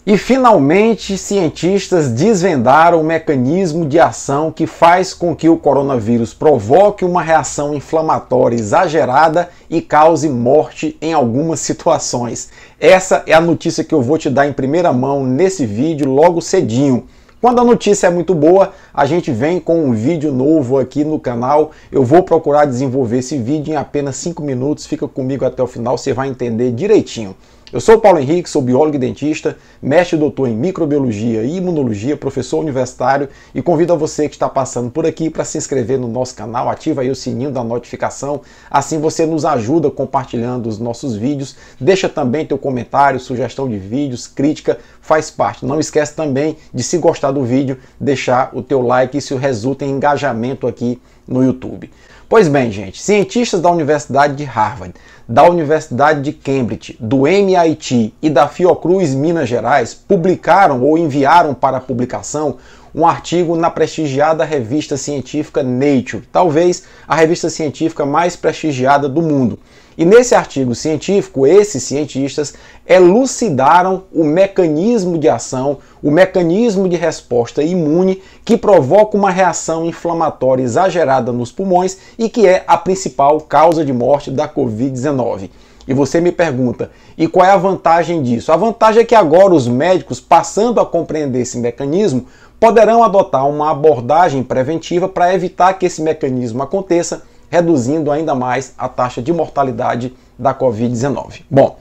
E finalmente, cientistas desvendaram o mecanismo de ação que faz com que o coronavírus provoque uma reação inflamatória exagerada e cause morte em algumas situações. Essa é a notícia que eu vou te dar em primeira mão nesse vídeo logo cedinho. Quando a notícia é muito boa, a gente vem com um vídeo novo aqui no canal. Eu vou procurar desenvolver esse vídeo em apenas 5 minutos. Fica comigo até o final, você vai entender direitinho. Eu sou o Paulo Henrique, sou biólogo e dentista, mestre e doutor em microbiologia e imunologia, professor universitário, e convido a você que está passando por aqui para se inscrever no nosso canal, ativa aí o sininho da notificação, assim você nos ajuda compartilhando os nossos vídeos, deixa também teu comentário, sugestão de vídeos, crítica, faz parte. Não esquece também de, se gostar do vídeo, deixar o teu like, isso resulta em engajamento aqui no YouTube. Pois bem, gente, cientistas da Universidade de Harvard, da Universidade de Cambridge, do MIT e da Fiocruz Minas Gerais publicaram ou enviaram para publicação um artigo na prestigiada revista científica Nature, talvez a revista científica mais prestigiada do mundo. E nesse artigo científico, esses cientistas elucidaram o mecanismo de ação, o mecanismo de resposta imune que provoca uma reação inflamatória exagerada nos pulmões e que é a principal causa de morte da Covid-19. E você me pergunta, e qual é a vantagem disso? A vantagem é que agora os médicos, passando a compreender esse mecanismo, poderão adotar uma abordagem preventiva para evitar que esse mecanismo aconteça, reduzindo ainda mais a taxa de mortalidade da Covid-19. Bom,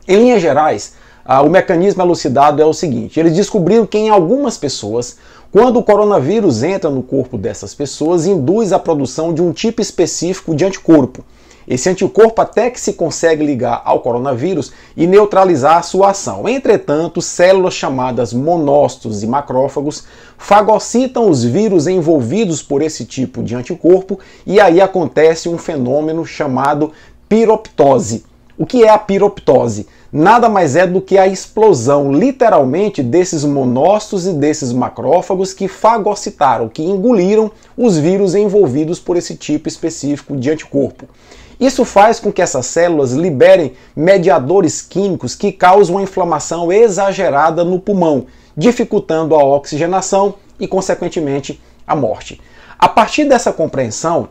em linhas gerais, o mecanismo elucidado é o seguinte: eles descobriram que em algumas pessoas, quando o coronavírus entra no corpo dessas pessoas, induz a produção de um tipo específico de anticorpo. Esse anticorpo até que se consegue ligar ao coronavírus e neutralizar a sua ação. Entretanto, células chamadas monócitos e macrófagos fagocitam os vírus envolvidos por esse tipo de anticorpo e aí acontece um fenômeno chamado piroptose. O que é a piroptose? Nada mais é do que a explosão, literalmente, desses monócitos e desses macrófagos que fagocitaram, que engoliram os vírus envolvidos por esse tipo específico de anticorpo. Isso faz com que essas células liberem mediadores químicos que causam uma inflamação exagerada no pulmão, dificultando a oxigenação e, consequentemente, a morte. A partir dessa compreensão,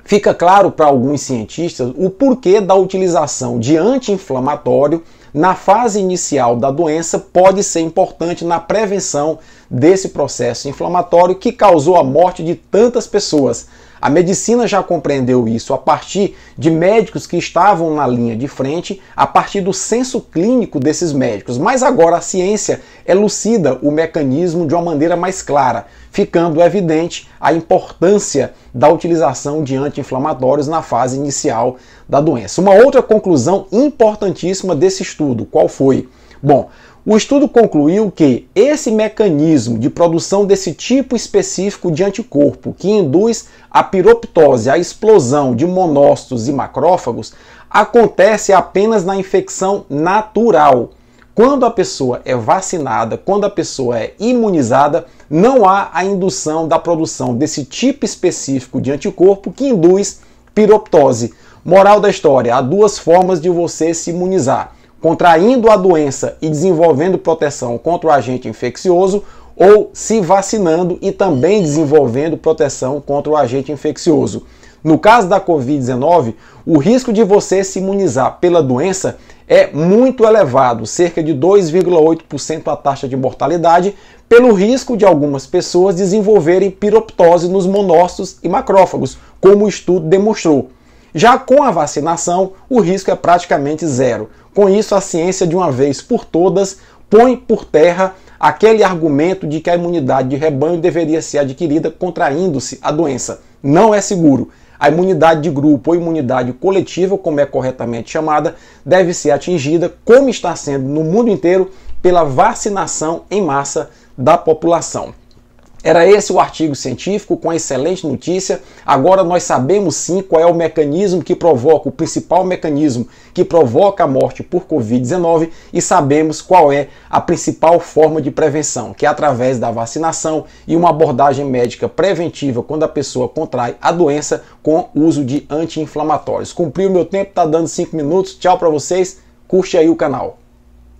fica claro para alguns cientistas o porquê da utilização de anti-inflamatório na fase inicial da doença pode ser importante na prevenção desse processo inflamatório que causou a morte de tantas pessoas. A medicina já compreendeu isso a partir de médicos que estavam na linha de frente, a partir do senso clínico desses médicos. Mas agora a ciência elucida o mecanismo de uma maneira mais clara, ficando evidente a importância da utilização de anti-inflamatórios na fase inicial da doença. Uma outra conclusão importantíssima desse estudo, qual foi? Bom, o estudo concluiu que esse mecanismo de produção desse tipo específico de anticorpo, que induz a piroptose, a explosão de monócitos e macrófagos, acontece apenas na infecção natural. Quando a pessoa é vacinada, quando a pessoa é imunizada, não há a indução da produção desse tipo específico de anticorpo que induz piroptose. Moral da história, há duas formas de você se imunizar: contraindo a doença e desenvolvendo proteção contra o agente infeccioso, ou se vacinando e também desenvolvendo proteção contra o agente infeccioso. No caso da Covid-19, o risco de você se imunizar pela doença é muito elevado, cerca de 2,8% a taxa de mortalidade, pelo risco de algumas pessoas desenvolverem piroptose nos monócitos e macrófagos, como o estudo demonstrou. Já com a vacinação, o risco é praticamente zero. Com isso, a ciência, de uma vez por todas, põe por terra aquele argumento de que a imunidade de rebanho deveria ser adquirida contraindo-se a doença. Não é seguro. A imunidade de grupo ou imunidade coletiva, como é corretamente chamada, deve ser atingida, como está sendo no mundo inteiro, pela vacinação em massa da população. Era esse o artigo científico com a excelente notícia. Agora nós sabemos sim qual é o mecanismo que provoca, o principal mecanismo que provoca a morte por Covid-19 e sabemos qual é a principal forma de prevenção, que é através da vacinação e uma abordagem médica preventiva quando a pessoa contrai a doença com uso de anti-inflamatórios. Cumpriu o meu tempo, tá dando 5 minutos. Tchau para vocês, curte aí o canal.